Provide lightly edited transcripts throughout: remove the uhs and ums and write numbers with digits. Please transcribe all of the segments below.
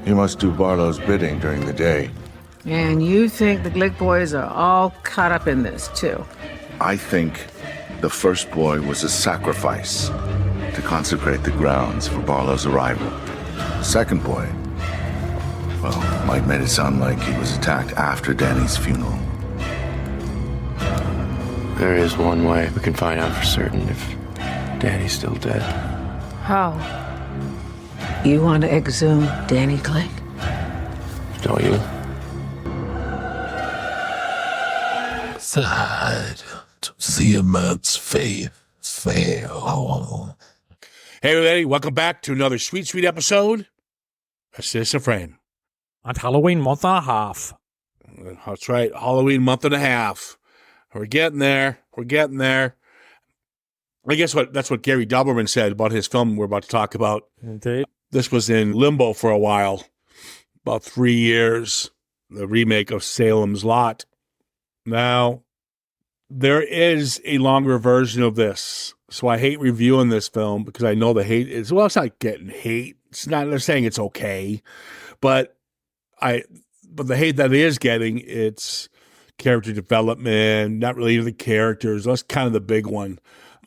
He must do Barlow's bidding during the day. And you think the Glick boys are all caught up in this, too? I think the first boy was a sacrifice to consecrate the grounds for Barlow's arrival. Second boy, well, Mike made it sound like he was attacked after Danny's funeral. There is one way we can find out for certain if Danny's still dead. How? You want to exhume Danny Glick? Don't you? Sad to see a man's faith fail. Hey, everybody, welcome back to another sweet, sweet episode of Citizen Frame. And Halloween month and a half. That's right, Halloween month and a half. We're getting there. We're getting there. I guess that's what Gary Doberman said about his film we're about to talk about. Indeed. This was in limbo for a while, about 3 years, the remake of Salem's Lot. Now, there is a longer version of this, so I hate reviewing this film because I know the hate is, well, it's not getting hate. It's not, they're saying it's okay, but the hate that it is getting, it's character development, not really into the characters. That's kind of the big one.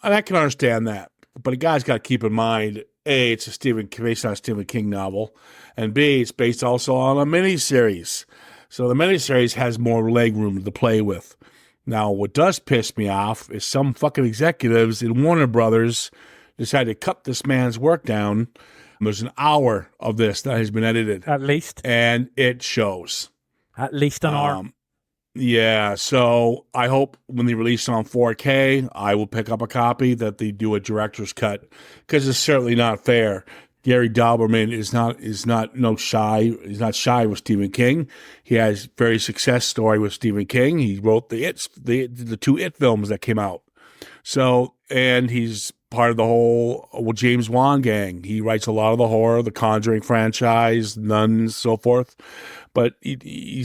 And I can understand that. But a guy's got to keep in mind, A, it's based on a Stephen King novel, and B, it's based also on a miniseries. So the miniseries has more leg room to play with. Now, what does piss me off is some fucking executives in Warner Brothers decided to cut this man's work down. There's an hour of this that has been edited. At least. And it shows. At least an hour. Yeah, so I hope when they release it on 4K, I will pick up a copy that they do a director's cut, because it's certainly not fair. Gary Doberman is not shy with Stephen King. He has very success story with Stephen King. He wrote the two It films that came out. So, and he's part of the whole James Wan gang. He writes a lot of the horror, the Conjuring franchise, Nun, so forth. But he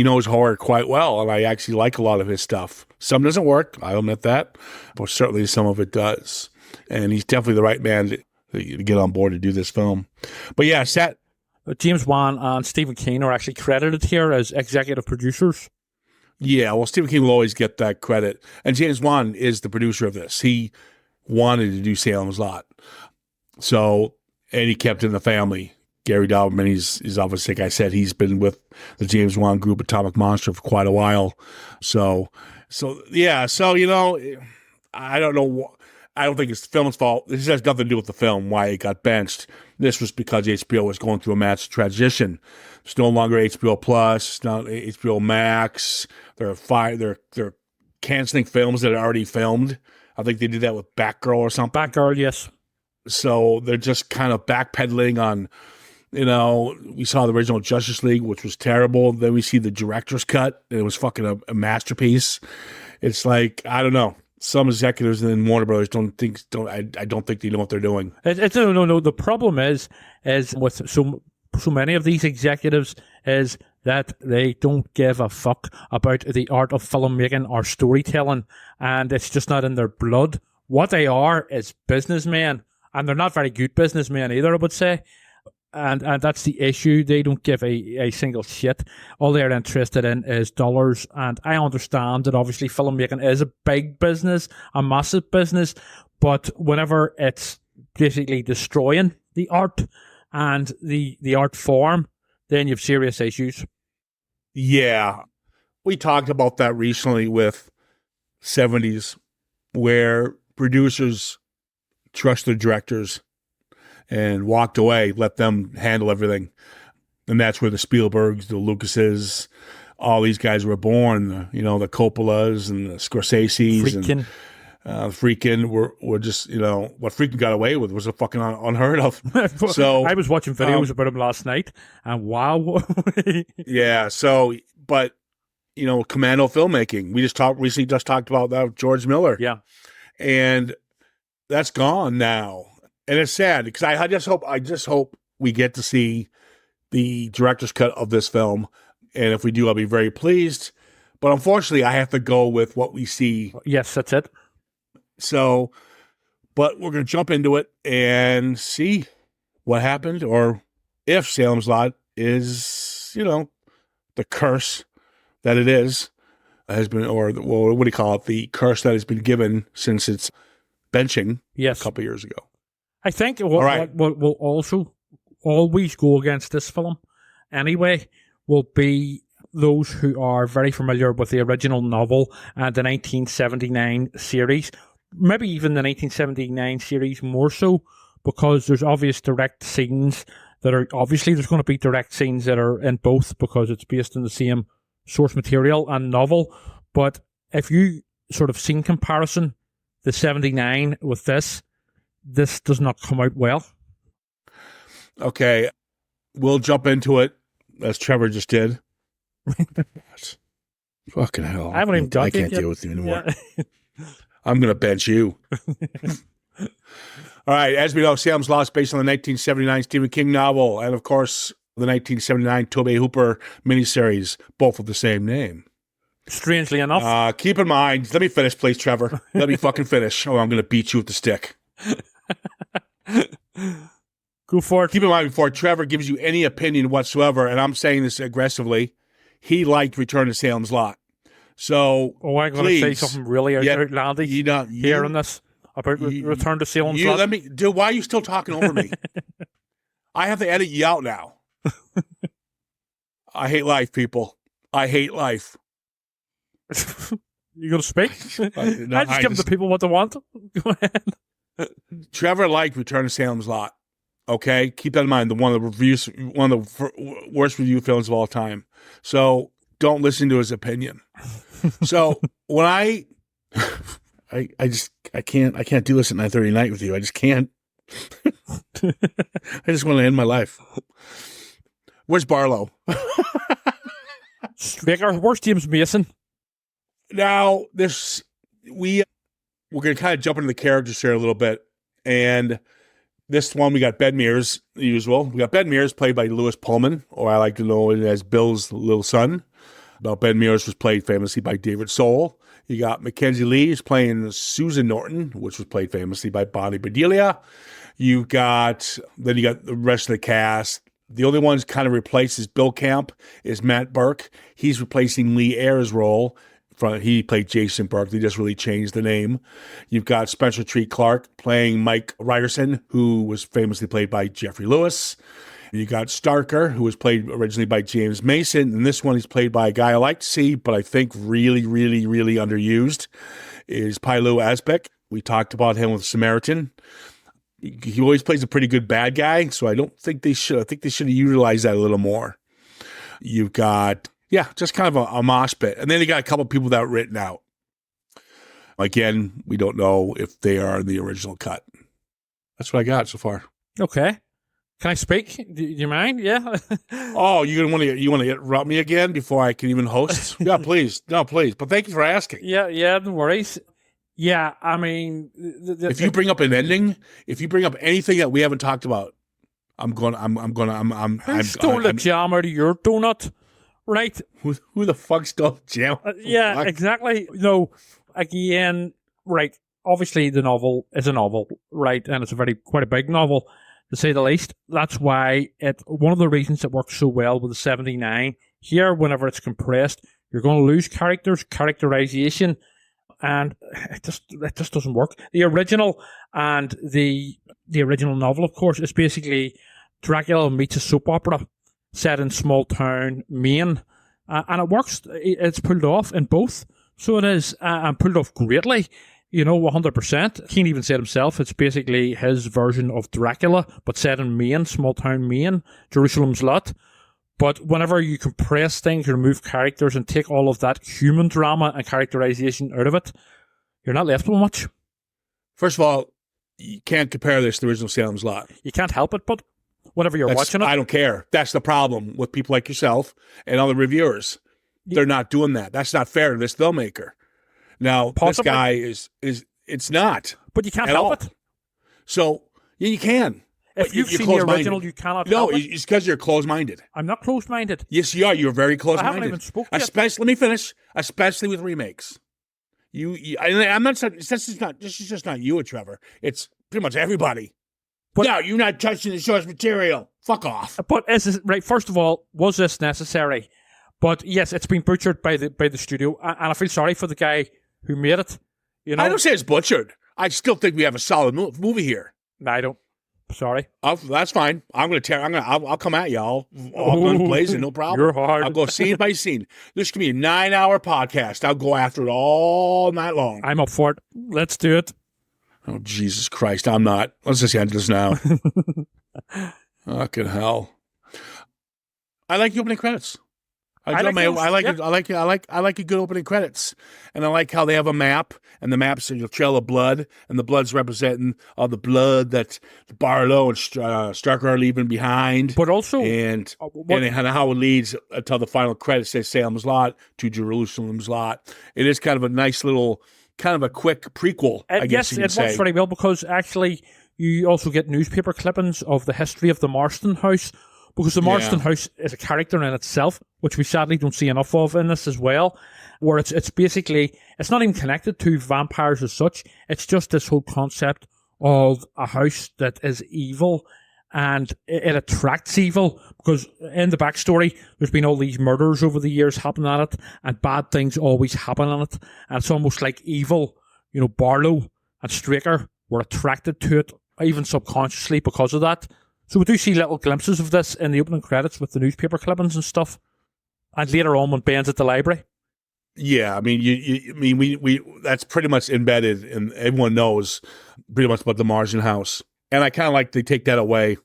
knows horror quite well, and I actually like a lot of his stuff. Some doesn't work, I'll admit that, but certainly some of it does. And he's definitely the right man to get on board to do this film. But yeah, James Wan and Stephen King are actually credited here as executive producers. Yeah, well, Stephen King will always get that credit. And James Wan is the producer of this. He wanted to do Salem's Lot. So, and he kept it in the family. Gary Doberman, he's obviously, like I said, he's been with the James Wan group, Atomic Monster, for quite a while. So yeah, I don't know. I don't think it's the film's fault. This has nothing to do with the film, why it got benched. This was because HBO was going through a massive transition. It's no longer HBO Plus, it's not HBO Max. They're canceling films that are already filmed. I think they did that with Batgirl or something. Batgirl, yes. So they're just kind of backpedaling on, we saw the original Justice League, which was terrible. Then we see the director's cut, and it was fucking a masterpiece. It's like, I don't know. Some executives in Warner Brothers I don't think they know what they're doing. No. The problem is with so many of these executives is that they don't give a fuck about the art of filmmaking or storytelling, and it's just not in their blood. What they are is businessmen, and they're not very good businessmen either, I would say. And that's the issue. They don't give a single shit. All they're interested in is dollars. And I understand that obviously filmmaking is a big business, a massive business. But whenever it's basically destroying the art and the art form, then you have serious issues. Yeah. We talked about that recently with 70s, where producers trust their directors and walked away, let them handle everything. And that's where the Spielbergs, the Lucases, all these guys were born, the Coppolas and the Scorseses. Friedkin. And Friedkin were just, what Friedkin got away with was a fucking unheard of. So I was watching videos about him last night, and wow. Yeah, so, but, commando filmmaking. We recently talked about that with George Miller. Yeah. And that's gone now. And it's sad because I just hope we get to see the director's cut of this film. And if we do, I'll be very pleased. But unfortunately, I have to go with what we see. Yes, that's it. So, but we're going to jump into it and see what happened or if Salem's Lot is, the curse that it is, has been, or what do you call it? The curse that has been given since its benching Yes. a couple years ago. I think All right. what will also always go against this film anyway will be those who are very familiar with the original novel and the 1979 series, maybe even the 1979 series more so, because there's obvious direct scenes that are, obviously there's going to be direct scenes that are in both because it's based on the same source material and novel. But if you sort of scene comparison the 79 with this does not come out well. Okay. We'll jump into it as Trevor just did. Fucking hell. I haven't even done I it can't yet. deal with you anymore. Yeah. I'm going to bench you. All right. As we know, Salem's Lot is based on the 1979 Stephen King novel and, of course, the 1979 Tobey Hooper miniseries, both with the same name. Strangely enough. Keep in mind, let me finish, please, Trevor. Let me fucking finish, or I'm going to beat you with the stick. Go for it. Keep in mind, before Trevor gives you any opinion whatsoever, and I'm saying this aggressively, he liked Return to Salem's Lot. So, I'm going to say something really outlandish here on this about Return to Salem's Lot. Dude, why are you still talking over me? I have to edit you out now. I hate life, people. I hate life. You going to speak? No, I just give the people what they want. Go ahead. Trevor liked Return to Salem's Lot. Okay, keep that in mind. One of the worst review films of all time. So don't listen to his opinion. So when I can't do this at 9:30 at night with you. I just can't. I just want to end my life. Where's Barlow? Straker, where's James Mason? Now we're going to kind of jump into the characters here a little bit, and this one we got Ben Mears, the usual. We got Ben Mears played by Lewis Pullman, or I like to know it as Bill's little son. Now Ben Mears was played famously by David Soul. You got Mackenzie Lee is playing Susan Norton, which was played famously by Bonnie Bedelia. You got the rest of the cast. The only one's kind of replaced as Bill Camp is Matt Burke. He's replacing Lee Ayer's role. He played Jason Burke. They just really changed the name. You've got Spencer Treat Clark playing Mike Ryerson, who was famously played by Jeffrey Lewis. You got Starker, who was played originally by James Mason. And this one he's played by a guy I like to see, but I think really, really, really underused, is Pilu Asbeck. We talked about him with Samaritan. He always plays a pretty good bad guy, so I think they should have utilized that a little more. You've got, just kind of a mosh pit. And then you got a couple of people that are written out. Again, we don't know if they are in the original cut. That's what I got so far. Okay. Can I speak? Do you mind? Yeah. Oh, you want to interrupt me again before I can even host? Yeah, please. No, please. But thank you for asking. Yeah, no worries. Yeah, I mean, if you bring up an ending, if you bring up anything that we haven't talked about, I'm stole the jam out of your donut, right? Who the fuck stole the jam? Yeah, exactly. No, again, right. Obviously, the novel is a novel, right, and it's quite a big novel, to say the least. That's why one of the reasons it works so well with the 79 here. Whenever it's compressed, you're going to lose characterization. And it just doesn't work. The original and the original novel, of course, is basically Dracula meets a soap opera set in small town Maine, and it works. It's pulled off in both, so it is, and pulled off greatly. 100%. Keane even said himself, it's basically his version of Dracula, but set in Maine, small town Maine, Jerusalem's Lot. But whenever you compress things, you remove characters and take all of that human drama and characterization out of it, you're not left with much. First of all, you can't compare this to the original Salem's Lot. You can't help it, but whenever you're watching it. I don't care. That's the problem with people like yourself and other reviewers. They're not doing that. That's not fair to this filmmaker. Now, Possibly. This guy is it's not. But you can't help it. So, yeah, you can. If you've seen the original, you cannot help it. No, it's because you're closed-minded. I'm not closed-minded. Yes, you are. You're very closed-minded. I haven't even spoken yet. Let me finish. Especially with remakes. I'm not saying this is just not you, Trevor. It's pretty much everybody. No, you're not touching the source material. Fuck off. But is this, right? First of all, was this necessary? But yes, it's been butchered by the studio, and I feel sorry for the guy who made it. You know, I don't say it's butchered. I still think we have a solid movie here. No, I don't. Sorry. That's fine. I'll come at you. I'll gun blazing, no problem. You're hard. I'll go scene by scene. This could be a 9-hour podcast. I'll go after it all night long. I'm up for it. Let's do it. Oh, Jesus Christ. I'm not. Let's just end this now. Fucking hell. I like the opening credits. I like a good opening credits, and I like how they have a map, and the map's a trail of blood, and the blood's representing all the blood that Barlow and Strucker are leaving behind. But also, and how it leads until the final credits say Salem's Lot to Jerusalem's Lot. It is kind of a nice little, kind of a quick prequel. I guess you could say. Yes, it works very well because actually you also get newspaper clippings of the history of the Marston house. Because the Marston house is a character in itself, which we sadly don't see enough of in this as well, where it's basically, it's not even connected to vampires as such, it's just this whole concept of a house that is evil, and it attracts evil, because in the backstory, there's been all these murders over the years happening at it, and bad things always happen on it, and it's almost like evil, Barlow and Straker were attracted to it, even subconsciously because of that. So we do see little glimpses of this in the opening credits with the newspaper clippings and stuff, and later on when Ben's at the library. Yeah, I mean, we that's pretty much embedded, and everyone knows pretty much about the Marsden house. And I kind of like they take that away,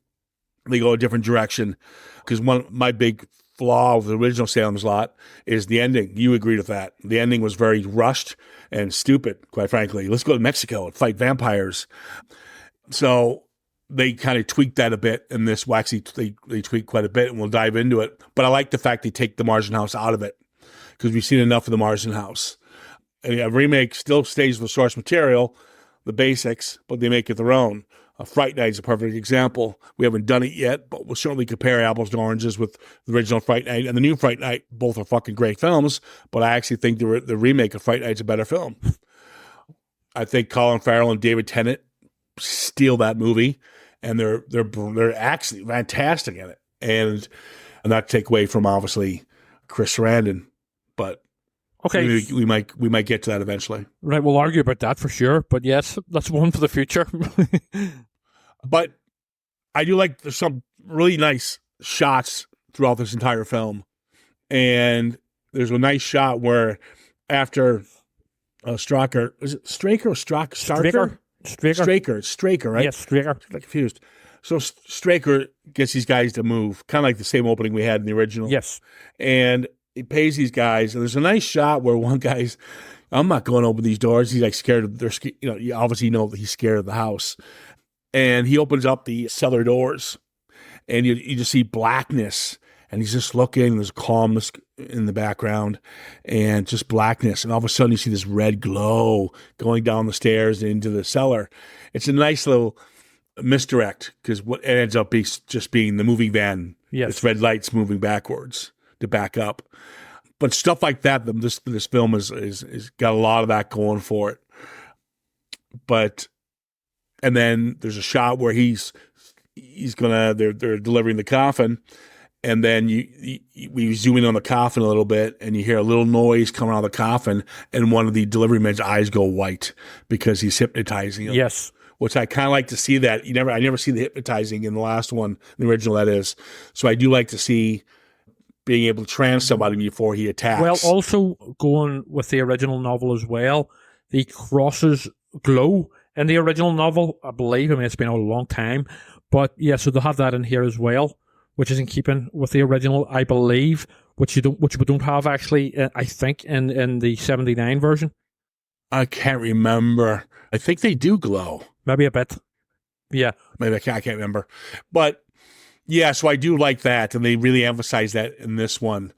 they go a different direction, because my big flaw of the original Salem's Lot is the ending. You agreed with that. The ending was very rushed and stupid, quite frankly. Let's go to Mexico and fight vampires. So they kind of tweaked that a bit in this. Well, actually, they tweaked quite a bit, and we'll dive into it. But I like the fact they take the Marsden house out of it, because we've seen enough of the Marsden house. And a remake still stays with the source material, the basics, but they make it their own. Fright Night is a perfect example. We haven't done it yet, but we'll certainly compare apples to oranges with the original Fright Night and the new Fright Night. Both are fucking great films, but I actually think the remake of Fright Night is a better film. I think Colin Farrell and David Tennant steal that movie. And they're actually fantastic at it, and not to take away from obviously Chris Sarandon, but okay, we might get to that eventually. Right, we'll argue about that for sure. But yes, that's one for the future. But I do like there's some really nice shots throughout this entire film, and there's a nice shot where after Straker, is it Straker or Straker? Straker, right? Yes, Straker. I'm confused. So Straker gets these guys to move, kind of like the same opening we had in the original. Yes. And he pays these guys, and there's a nice shot where one guy's, I'm not going to open these doors. He's like scared of, you obviously know that he's scared of the house. And he opens up the cellar doors, and you just see blackness, and he's just looking, and there's calmness in the background, and just blackness. And all of a sudden, you see this red glow going down the stairs into the cellar. It's a nice little misdirect, because what it ends up just being the moving van. Yes. It's red lights moving backwards to back up. But stuff like that, this film is got a lot of that going for it. But, and then there's a shot where they're delivering the coffin. And then we zoom in on the coffin a little bit, and you hear a little noise coming out of the coffin, and one of the delivery men's eyes go white because he's hypnotizing him. Yes. Which I kind of like to see that. I never see the hypnotizing in the last one, the original that is. So I do like to see being able to trance somebody before he attacks. Well, also going with the original novel as well, the crosses glow in the original novel, I believe. I mean, it's been a long time. But yeah, so they'll have that in here as well, which is in keeping with the original, I believe, which we don't have actually, I think, in the 79 version. I can't remember. I think they do glow. Maybe a bit. Yeah. Maybe I can't remember. But yeah, so I do like that, and they really emphasize that in this one.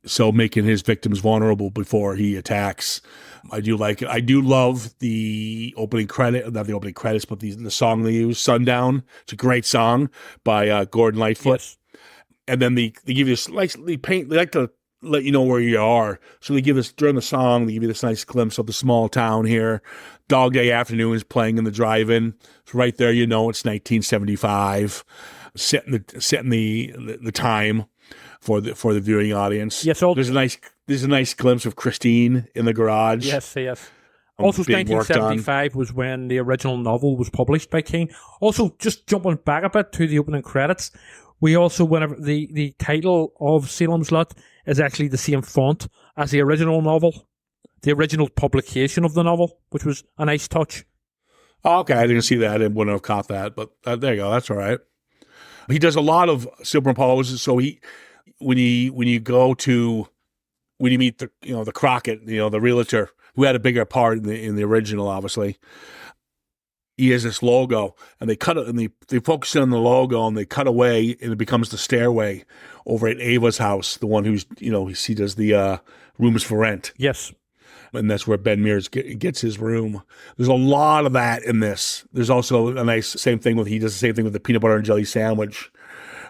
So making his victims vulnerable before he attacks. I do like it. I do love the opening credit, not the opening credits, but the song they use, Sundown. It's a great song by Gordon Lightfoot. Yes. And then they give you they like to let you know where you are. So they give us, during the song, they give you this nice glimpse of the small town here. Dog Day Afternoon is playing in the drive-in. It's right there, you know, it's 1975. Setting the time for the viewing audience. Yes, all- there's a nice glimpse of Christine in the garage. Yes. Also, being worked on. 1975 was when the original novel was published by King. Also, just jumping back a bit to the opening credits, we also, whenever the title of Salem's Lot is actually the same font as the original novel, the original publication of the novel, which was a nice touch. Oh, okay, I didn't see that. I wouldn't have caught that, but there you go. That's all right. He does a lot of superimposes. So when you meet the Crockett, the realtor who had a bigger part in the original, obviously. He has this logo, and they cut it, and they focus in on the logo, and they cut away, and it becomes the stairway over at Ava's house, the one who's he does the rooms for rent. Yes. And that's where Ben Mears gets his room. There's a lot of that in this. There's also he does the same thing with the peanut butter and jelly sandwich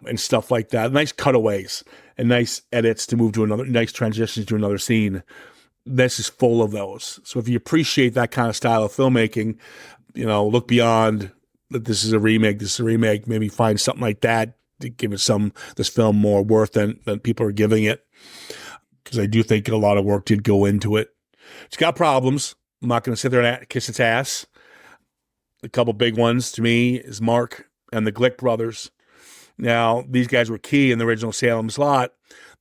and stuff like that. Nice cutaways and nice edits to move to another, nice transitions to another scene. This is full of those. So if you appreciate that kind of style of filmmaking, look beyond that this is a remake, maybe find something like that to give this film more worth than people are giving it. Because I do think a lot of work did go into it. It's got problems. I'm not going to sit there and kiss its ass. A couple big ones to me is Mark and the Glick brothers. Now, these guys were key in the original Salem's Lot.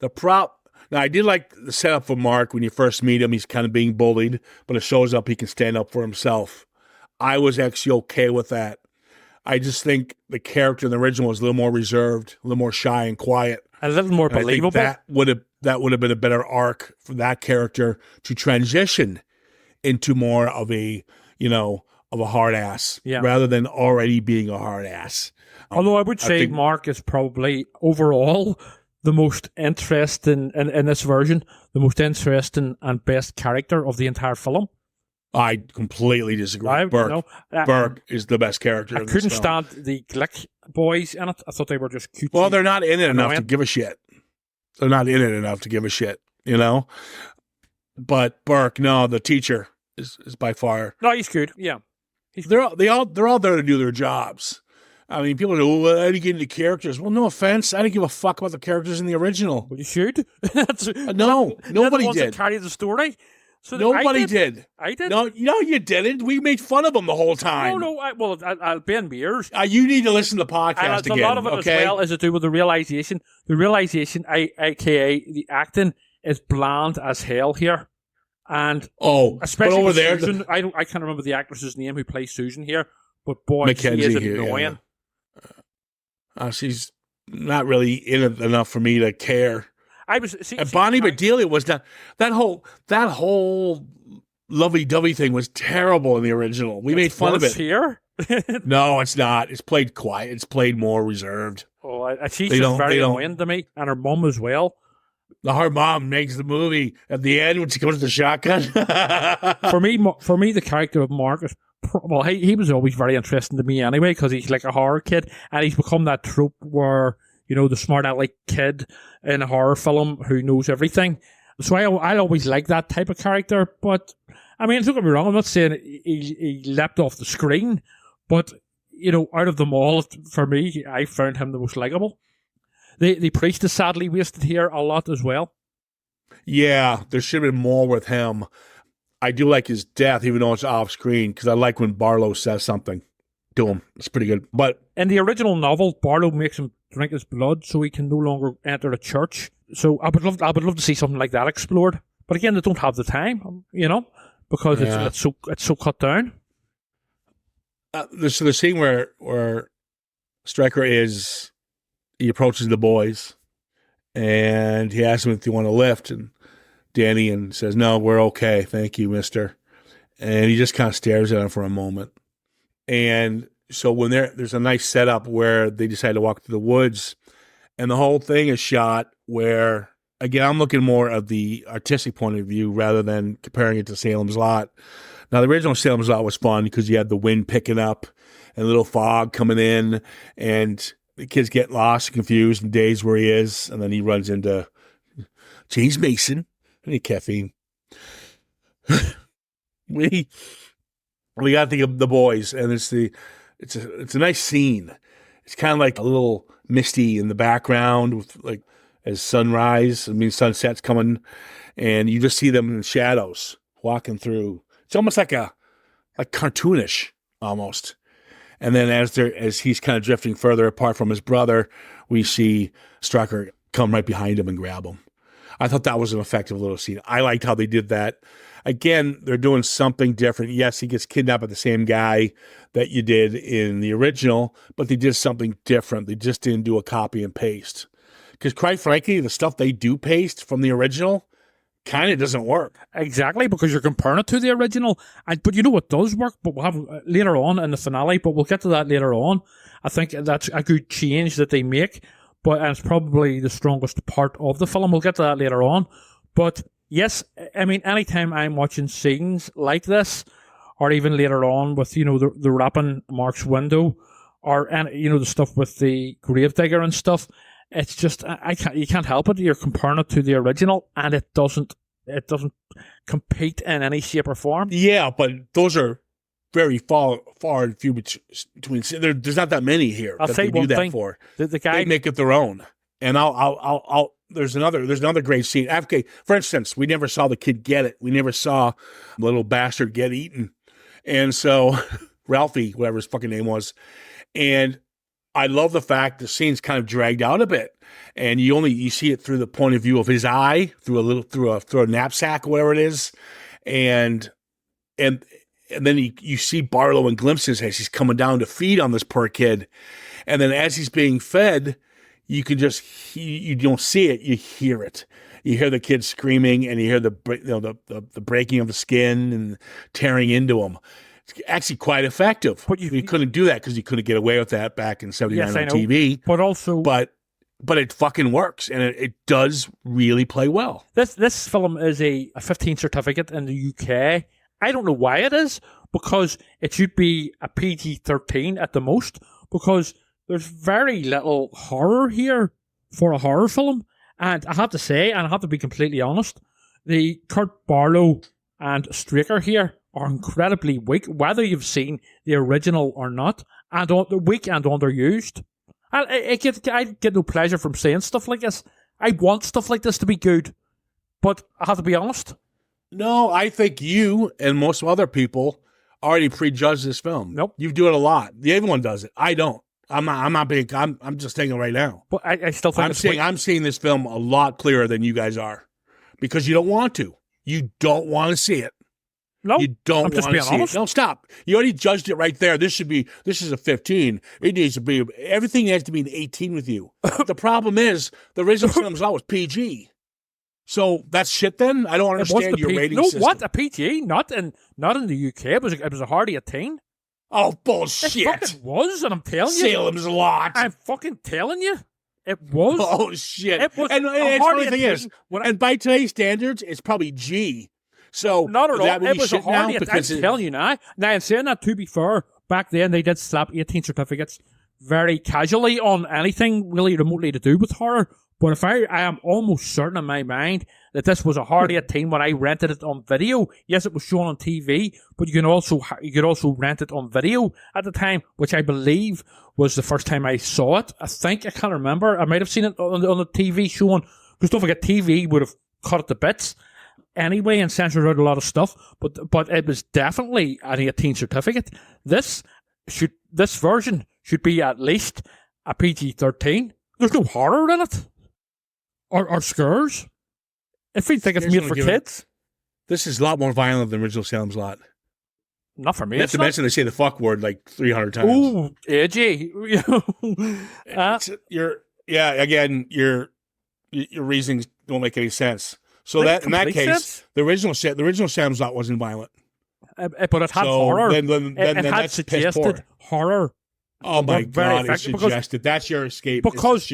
Now, I did like the setup for Mark when you first meet him. He's kind of being bullied, but it shows up he can stand up for himself. I was actually okay with that. I just think the character in the original was a little more reserved, a little more shy and quiet. A little more And believable. I think that would have been a better arc for that character to transition into more of a hard ass, rather than already being a hard ass. Although I would say Mark is probably overall the most interesting in this version, the most interesting and best character of the entire film. I completely disagree. Burke is the best character. I couldn't stand the Glick boys in it. I thought they were just cute. Well, they're not in it enough to give a shit. But Burke, no, the teacher is by far. No, he's good. Yeah, they're all there to do their jobs. I mean, people go, well, how do you get into characters? Well, no offense, I didn't give a fuck about the characters in the original. Well, you should. No, nobody did. Carry the story. So nobody did. I did. No, you didn't. We made fun of them the whole time. No. Ben Mears. You need to listen to the podcast and again. A lot of it as well is to do with the realization. The realization, aka the acting, is bland as hell here. And especially over there, Susan, I can't remember the actress's name who plays Susan here, but boy, Mackenzie she is annoying. She's not really in it enough for me to care. Bonnie Bedelia was not that whole lovey-dovey thing was terrible in the original. We made fun of it here. No, it's not. It's played quiet. It's played more reserved. She's just very annoying to me, and her mum as well. Her mom makes the movie at the end when she comes to the shotgun. For me, the character of Mark is he was always very interesting to me anyway because he's like a horror kid, and he's become that trope where the smart aleck kid in a horror film who knows everything. So I always like that type of character. But I mean, don't get me wrong. I'm not saying he leapt off the screen, but out of them all, for me, I found him the most likable. The priest is sadly wasted here a lot as well. Yeah, there should have been more with him. I do like his death, even though it's off screen, because I like when Barlow says something to him. It's pretty good. But in the original novel, Barlow makes him drink his blood so he can no longer enter a church. So I would love to see something like that explored. But again, they don't have the time, because it's so cut down. There's the scene where Stryker he approaches the boys, and he asks them if they want to lift, and Danny says, "No, we're okay, thank you, mister." And he just kind of stares at him for a moment. And so when there's a nice setup where they decide to walk through the woods, and the whole thing is shot where, again, I'm looking more of the artistic point of view rather than comparing it to Salem's Lot. Now, the original Salem's Lot was fun because you had the wind picking up and a little fog coming in, and the kids get lost and confused and dazed where he is, and then he runs into James Mason. I need caffeine. we got the boys, and it's a nice scene. It's kind of like a little misty in the background with like as sunset's coming, and you just see them in the shadows walking through. It's almost like cartoonish almost. And then as he's kind of drifting further apart from his brother, we see Strucker come right behind him and grab him. I thought that was an effective little scene. I liked how they did that. Again, they're doing something different. Yes, he gets kidnapped by the same guy that you did in the original, but they did something different. They just didn't do a copy and paste. Because quite frankly, the stuff they do paste from the original kind of doesn't work. Exactly, because you're comparing it to the original. But you know what does work? But we'll have later on in the finale, but we'll get to that later on. I think that's a good change that they make, but it's probably the strongest part of the film. We'll get to that later on. But yes, I mean, anytime I'm watching scenes like this, or even later on with, the wrapping Mark's window, or, the stuff with the gravedigger and stuff, it's just, you can't help it. You're comparing it to the original, and it doesn't compete in any shape or form. Yeah, but those are very far and few between. There's not that many here I'll that say they do one that thing. for. The guy, they make it their own. And there's another great scene. Okay, for instance, we never saw the kid get it. We never saw the little bastard get eaten. And so Ralphie, whatever his fucking name was, and I love the fact the scene's kind of dragged out a bit, and you see it through the point of view of his eye, through a knapsack or whatever it is, and then you see Barlow in glimpses as he's coming down to feed on this poor kid, and then as he's being fed, you can you don't see it, you hear it. You hear the kid screaming, and you hear the breaking of the skin and tearing into him. It's actually quite effective. But you couldn't do that because you couldn't get away with that back in '79 on TV. But also, but it fucking works, and it does really play well. This film is a 15 certificate in the UK. I don't know why it is, because it should be a PG-13 at the most, because there's very little horror here for a horror film. And I have to say, and I have to be completely honest, the Kurt Barlow and Straker here are incredibly weak, whether you've seen the original or not, and weak and underused. I get no pleasure from saying stuff like this. I want stuff like this to be good, but I have to be honest. No, I think you and most other people already prejudged this film. Nope. You do it a lot. Everyone does it. I don't. I'm not being. I'm just saying it right now. But I still think I'm seeing this film a lot clearer than you guys are, because you don't want to. You don't want to see it. No, you don't want to see honest. it. No, stop. You already judged it right there. This is a 15. It needs to be, everything has to be an 18 with you. The problem is the original film's always PG. So that's shit then? I don't understand your rating system. No, what? A PG? Not in the UK. It was a hardly a teen. Oh, bullshit. It fucking was, and I'm telling you. Salem's Lot. I'm fucking telling you. It was. Oh, shit. It was and a funny thing is, and by today's standards, it's probably G. So not at all. It was a hardly. I'm because telling you now. Now, in saying that, to be fair, back then they did slap 18 certificates very casually on anything really remotely to do with horror. But if I am almost certain in my mind that this was a hardly 18 when I rented it on video. Yes, it was shown on TV, but you could also rent it on video at the time, which I believe was the first time I saw it. I can't remember. I might have seen it on the TV showing, because don't forget, TV would have cut it to bits anyway and censored out a lot of stuff, but it was definitely an 18 certificate. This version should be at least a PG-13. There's no horror in it. Or scares. If you think it's made for kids. This is a lot more violent than original Salem's Lot. Not for me. Not to mention they say the fuck word like 300 times. Ooh, edgy. Your reasons don't make any sense. So that in that case, sense? the original Salem's Lot wasn't violent, but it had horror. Then it had suggested horror. Oh my God! It's suggested. That's your escape. Because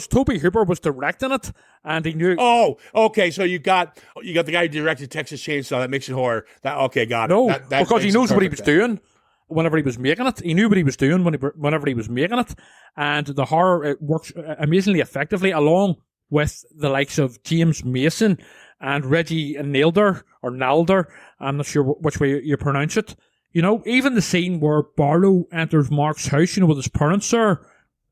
Tobe Hooper was directing it, and he knew. Oh, okay. So you got the guy who directed Texas Chainsaw. That makes it horror. Got it. No, because he knows what he was doing whenever he was making it. He knew what he was doing whenever he was making it, and the horror, it works amazingly effectively along with the likes of James Mason and Reggie Nalder, or Nalder, I'm not sure which way you pronounce it. You know, even the scene where Barlow enters Mark's house, you know, with his parents there,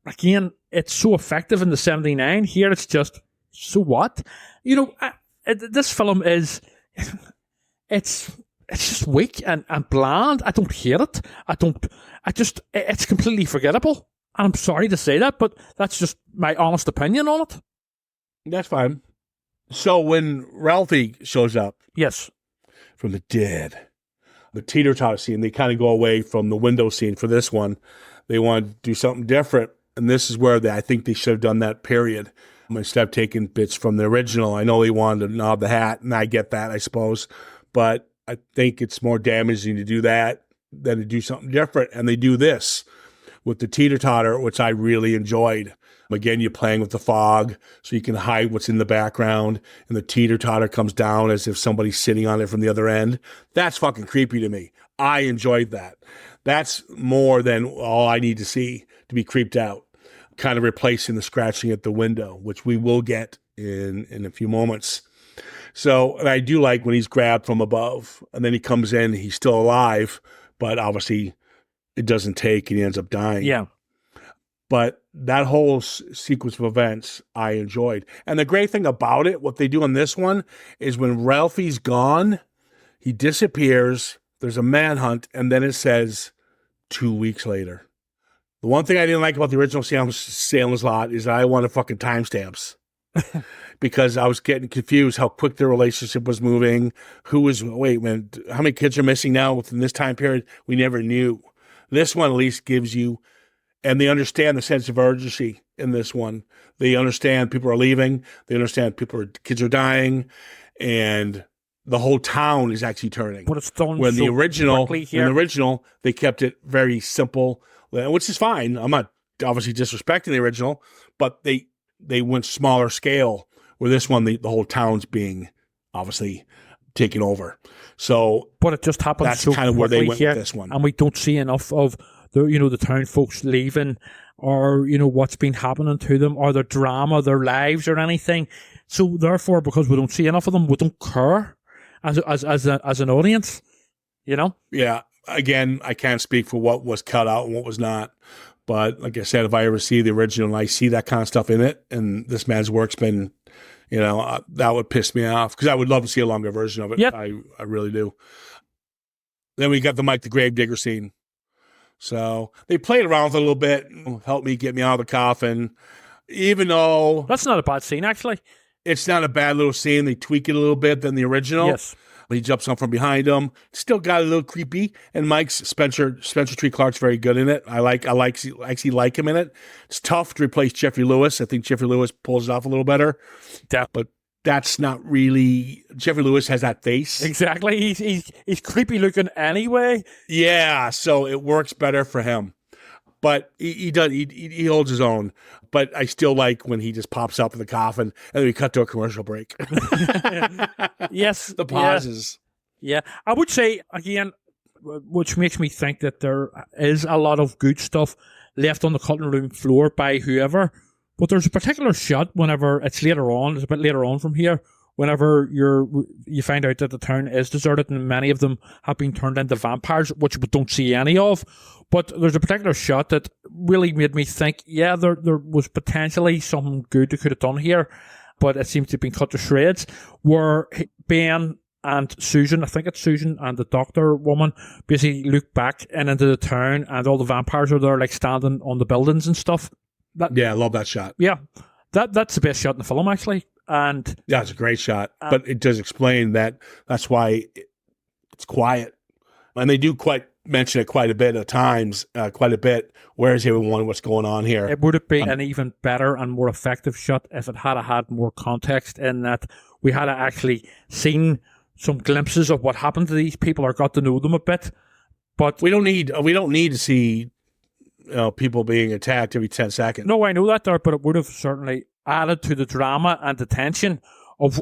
again, it's so effective in the 79. Here it's just, so what? You know, this film is, it's just weak and bland. I don't hear it. It's completely forgettable. And I'm sorry to say that, but that's just my honest opinion on it. That's fine. So when Ralphie shows up, Yes. from the dead, the teeter-totter scene, they kind of go away from the window scene for this one. They want to do something different. And this is where I think they should have done that period. Instead of taking bits from the original. I know they wanted to nod the hat, and I get that, I suppose. But I think it's more damaging to do that than to do something different. And they do this with the teeter-totter, which I really enjoyed. Again, you're playing with the fog, so you can hide what's in the background, and the teeter-totter comes down as if somebody's sitting on it from the other end. That's fucking creepy to me. I enjoyed that. That's more than all I need to see to be creeped out. Kind of replacing the scratching at the window, which we will get in a few moments. So, and I do like when he's grabbed from above, and then he comes in, he's still alive, but obviously it doesn't take, and he ends up dying. Yeah. But that whole sequence of events I enjoyed. And the great thing about it, what they do in this one, is when Ralphie's gone, he disappears, there's a manhunt, and then it says 2 weeks later. The one thing I didn't like about the original Salem's Lot is I wanted fucking timestamps. Because I was getting confused how quick their relationship was moving. How many kids are missing now within this time period? We never knew. This one at least gives you, and they understand the sense of urgency in this one. They understand people are leaving. They understand kids are dying, and the whole town is actually turning. But it's done when so the original, quickly here. in the original, they kept it very simple, which is fine. I'm not obviously disrespecting the original, but they went smaller scale. Where this one, the whole town's being obviously taken over. So, but it just happens that's so kind of where they quickly went here, with this one. and we don't see enough of the town folks leaving, or what's been happening to them, or their drama, their lives, or anything. So therefore, because we don't see enough of them, we don't care as an audience. Yeah. Again, I can't speak for what was cut out and what was not. But like I said, if I ever see the original and I see that kind of stuff in it, and this man's work's been, that would piss me off, because I would love to see a longer version of it. Yep. I really do. Then we got the Mike the Gravedigger scene. So they played around with it a little bit, helped me get me out of the coffin. Even though That's not a bad scene, actually. it's not a bad little scene, they tweak it a little bit than the original. Yes. He jumps on from behind him. Still got a little creepy. And Mike's Spencer Tree Clark's very good in it. I actually like him in it. It's tough to replace Jeffrey Lewis. I think Jeffrey Lewis pulls it off a little better. But that's not really. Jeffrey Lewis has that face. Exactly. He's creepy looking anyway. Yeah, so it works better for him. But he does. He holds his own. But I still like when he just pops up in the coffin and then we cut to a commercial break. Yes. The pauses. Yeah. I would say, again, which makes me think that there is a lot of good stuff left on the cutting room floor by whoever. But there's a particular shot whenever it's later on, it's a bit later on from here, whenever you find out that the town is deserted and many of them have been turned into vampires, which we don't see any of. But there's a particular shot that really made me think, yeah, there was potentially something good they could have done here, but it seems to have been cut to shreds, where Ben and Susan, I think it's Susan and the doctor woman, basically look back and into the town, and all the vampires are there, like standing on the buildings and stuff. Yeah, I love that shot. Yeah, that's the best shot in the film, actually. And yeah, it's a great shot, but it does explain that's why it's quiet, and they do mention it quite a bit at times, Where is everyone? What's going on here? It would have been an even better and more effective shot if it had more context, in that we had actually seen some glimpses of what happened to these people or got to know them a bit. But we don't need to see people being attacked every 10 seconds. No, I know that there, but it would have certainly added to the drama and the tension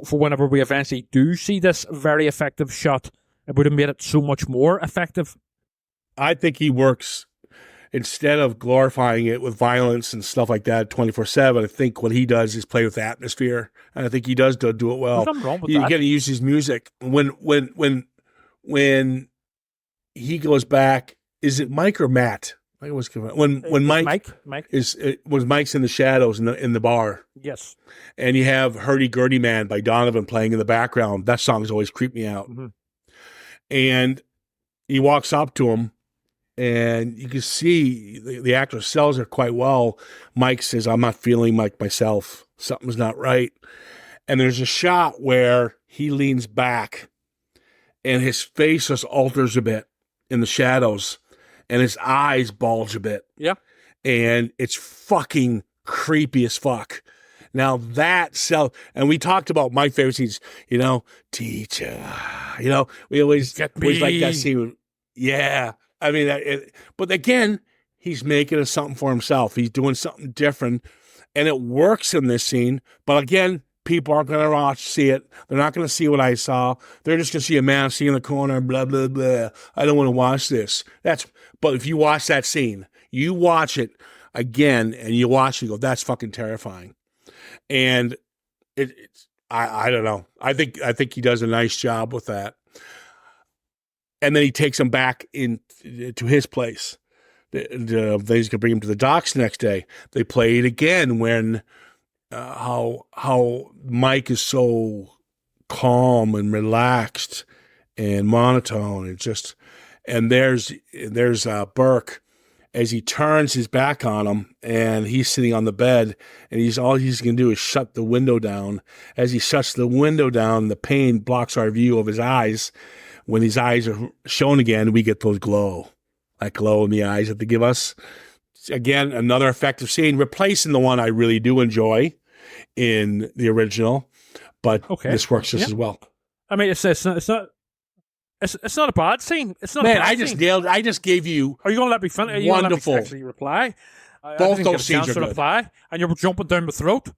for whenever we eventually do see this very effective shot. It would have made it so much more effective. I think he works instead of glorifying it with violence and stuff like that 24/7, I think what he does is play with the atmosphere, and I think he does do it well. There's nothing wrong with You that. got to use his music when he goes back. Is it Mike or Matt? I was when Mike was Mike's in the shadows in the bar. Yes. And you have Hurdy Gurdy Man by Donovan playing in the background. That song's always creeped me out. Mm-hmm. And he walks up to him, and you can see the actor sells it quite well. Mike says, "I'm not feeling like myself. Something's not right." And there's a shot where he leans back, and his face just alters a bit in the shadows, and his eyes bulge a bit. Yeah. And it's fucking creepy as fuck. Now that and we talked about my favorite scenes, teacher, we always like that scene. Yeah. I mean, but again, he's making something for himself. He's doing something different, and it works in this scene. But again, people aren't going to see it. They're not going to see what I saw. They're just going to see a man sitting in the corner, blah, blah, blah. I don't want to watch this. But if you watch that scene, you watch it again, and you watch it and go, that's fucking terrifying. And I don't know. I think he does a nice job with that. And then he takes him back to his place. He's going to bring him to the docks the next day. They play it again when how Mike is so calm and relaxed and monotone. And there's Burke as he turns his back on him, and he's sitting on the bed, and all he's going to do is shut the window down. As he shuts the window down, the pain blocks our view of his eyes. When his eyes are shown again, we get that glow in the eyes that they give us. Again, another effective scene, replacing the one I really do enjoy in the original, but this works just as well. I mean, it's not a bad scene. It's not. Man, a bad I just scene. nailed. I just gave you. Are you going to let me finish? Wonderful. Let me actually reply. Both those scenes are good. Reply, and you're jumping down my throat.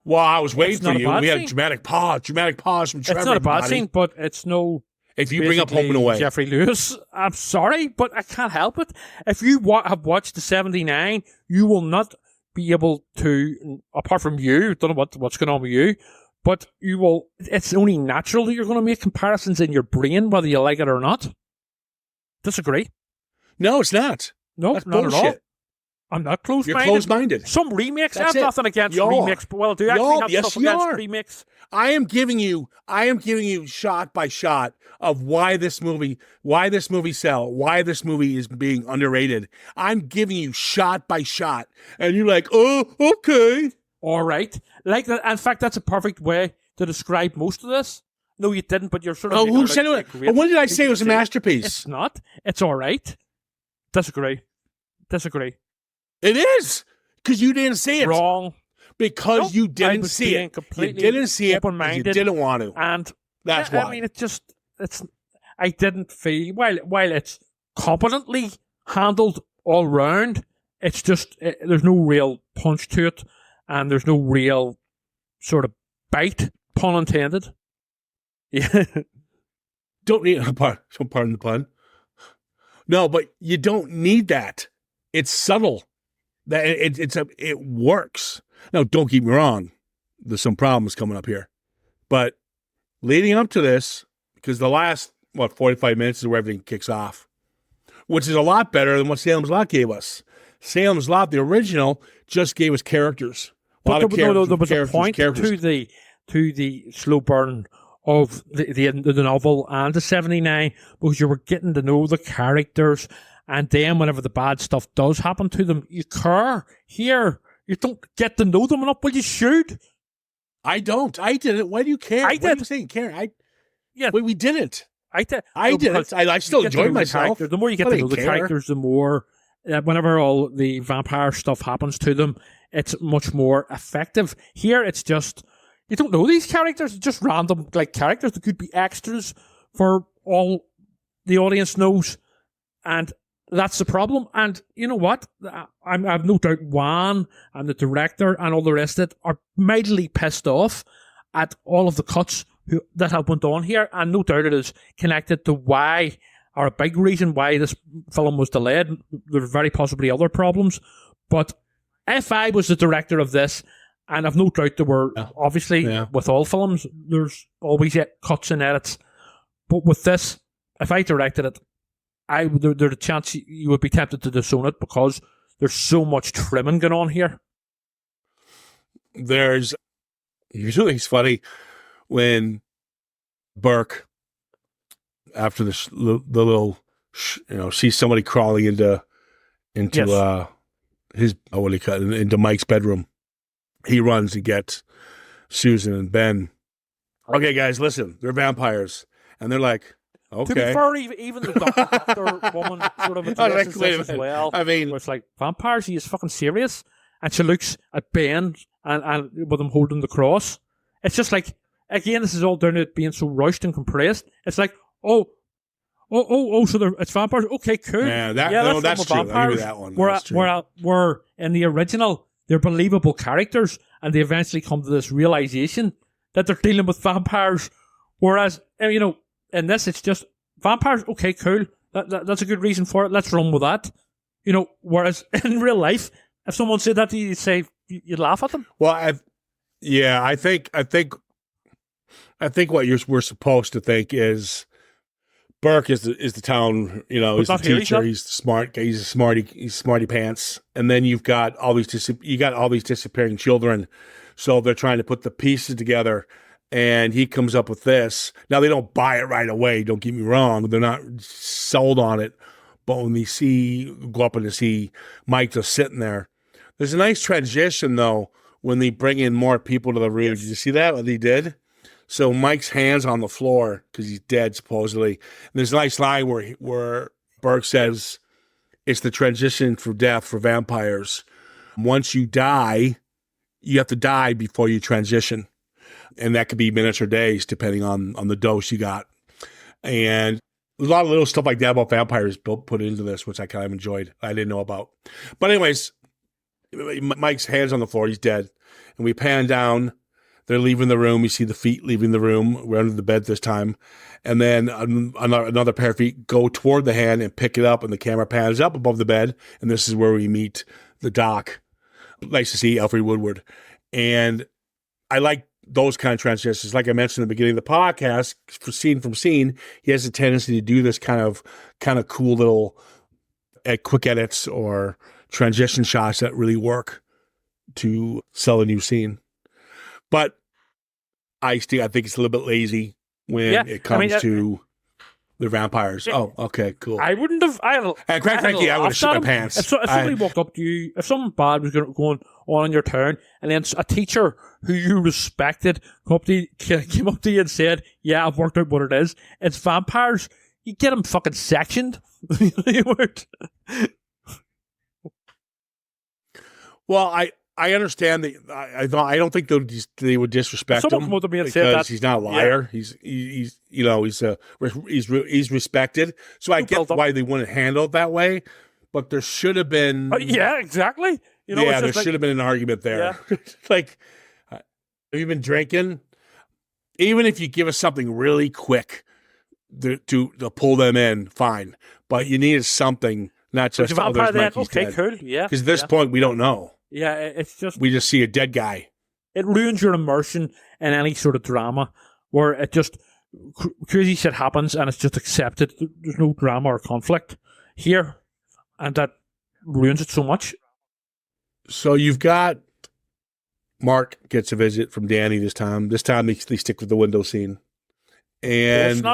Well, I was waiting for you. We had a scene. dramatic pause from Trevor. It's not a bad scene, but it's no. If you bring up Home and Away, Jeffrey Lewis, I'm sorry, but I can't help it. If you have watched the 79, you will not be able to, apart from you, don't know what's going on with you, but you will. It's only natural that you're going to make comparisons in your brain, whether you like it or not. Disagree? No, it's not. No, that's not bullshit. at all. I'm not closed-minded. You're closed-minded. Some remakes. That's I have nothing against remakes, but well, do you actually have stuff against remakes? I am giving you shot by shot of why this movie sell, why this movie is being underrated. I'm giving you shot by shot, and you're like, oh, okay, all right. Like that. In fact, that's a perfect way to describe most of this. No, you didn't, but you're sort of. Oh, who said it? When did I say it was a masterpiece? It's not. It's all right. Disagree. It is because you didn't see it. Wrong. Because you didn't see it. You didn't see it. You didn't want to. And that's why. I mean, I didn't feel while it's competently handled all round. It's just there's no real punch to it, and there's no real sort of bite, pun intended. Yeah. Don't need pardon the pun. No, but you don't need that. It's subtle. That it works. Now, don't get me wrong. There's some problems coming up here, but leading up to this, because the last 45 minutes is where everything kicks off, which is a lot better than what Salem's Lot gave us. Salem's Lot, the original, just gave us characters. But there was a point to the slow burn of the novel and the 79, because you were getting to know the characters, and then whenever the bad stuff does happen to them, you care. Here, you don't get to know them enough. Well, you should. I don't. I didn't. Why do you care? I did. What are you saying, Karen? Yeah. We didn't. I did. I didn't. I still enjoyed myself. The more you get to know the characters, the more, whenever all the vampire stuff happens to them, it's much more effective. Here, it's just, you don't know these characters. It's just random characters that could be extras for all the audience knows. And that's the problem. And you know what? I have no doubt Juan and the director and all the rest of it are mightily pissed off at all of the cuts that have went on here. And no doubt it is connected to why are a big reason why this film was delayed. There's very possibly other problems. But if I was the director of this, and I've no doubt there were, obviously, with all films, there's always cuts and edits. But with this, if I directed it, there's a chance you would be tempted to disown it because there's so much trimming going on here. Usually it's funny when Burke, after the little, sees somebody crawling into his, what do you call it, into Mike's bedroom. He runs to get Susan and Ben. Okay, guys, listen, they're vampires. And they're like, okay. To be fair, even the doctor woman sort of addresses this as well. I mean, where it's like, vampires, he is fucking serious. And she looks at Ben and with him holding the cross. It's just like, again, this is all down to it being so rushed and compressed. It's like, so it's vampires. Okay, cool. Yeah, that's true. Vampires. I'll give you that one. Where in the original, they're believable characters, and they eventually come to this realization that they're dealing with vampires. Whereas, in this, it's just vampires. Okay, cool. That's a good reason for it. Let's run with that. Whereas in real life, if someone said that to you, you'd laugh at them. Well, I think what we're supposed to think is Burke is the town, he's the teacher, he's smart, he's smarty pants, and then you've got all these disappearing children, so they're trying to put the pieces together, and he comes up with this. Now they don't buy it right away. Don't get me wrong; they're not sold on it, but when they go up and they see Mike just sitting there, there's a nice transition though when they bring in more people to the room. Yes. Did you see that? What they did? So Mike's hands on the floor because he's dead, supposedly. And there's a nice line where Burke says, it's the transition for death for vampires. Once you die, you have to die before you transition. And that could be minutes or days, depending on the dose you got. And there's a lot of little stuff like that about vampires put into this, which I kind of enjoyed. I didn't know about. But anyways, Mike's hands on the floor. He's dead. And we pan down. They're leaving the room. You see the feet leaving the room. We're under the bed this time. And then another pair of feet go toward the hand and pick it up, and the camera pans up above the bed. And this is where we meet the doc. Nice to see Alfred Woodward. And I like those kind of transitions. Like I mentioned at the beginning of the podcast, for scene from scene, he has a tendency to do this kind of cool little quick edits or transition shots that really work to sell a new scene. But I think it's a little bit lazy when it comes to the vampires. Oh, okay, cool. I wouldn't have. Quite frankly, I would have shit my pants. If somebody walked up to you, if something bad was going on in your town, and then a teacher who you respected came up to you and said, "Yeah, I've worked out what it is. It's vampires." You get them fucking sectioned. Well, I understand that. I don't think they would disrespect him because he's not a liar. Yeah. He's respected. So I get why they wouldn't handle it that way. But there should have been. Yeah, exactly. There should have been an argument there. Yeah. Like, have you been drinking? Even if you give us something really quick to pull them in, fine. But you needed something, not just there's Mikey's dead. Cool. Yeah. Because at this point, we don't know. Yeah, it's just... We just see a dead guy. It ruins your immersion in any sort of drama where it just... Crazy shit happens and it's just accepted. There's no drama or conflict here. And that ruins it so much. So you've got... Mark gets a visit from Danny this time. This time they stick with the window scene. And...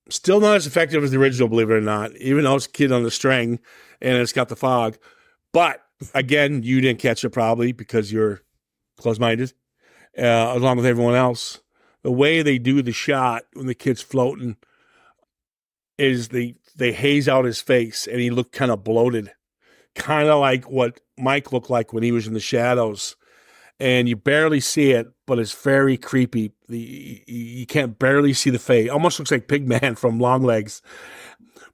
Still not as effective as the original, believe it or not. Even though it's a kid on the string and it's got the fog. But... Again, you didn't catch it probably because you're close-minded, along with everyone else. The way they do the shot when the kid's floating is they haze out his face and he looked kind of bloated, kind of like what Mike looked like when he was in the shadows. And you barely see it, but it's very creepy. You can't barely see the face. Almost looks like Pigman from Longlegs.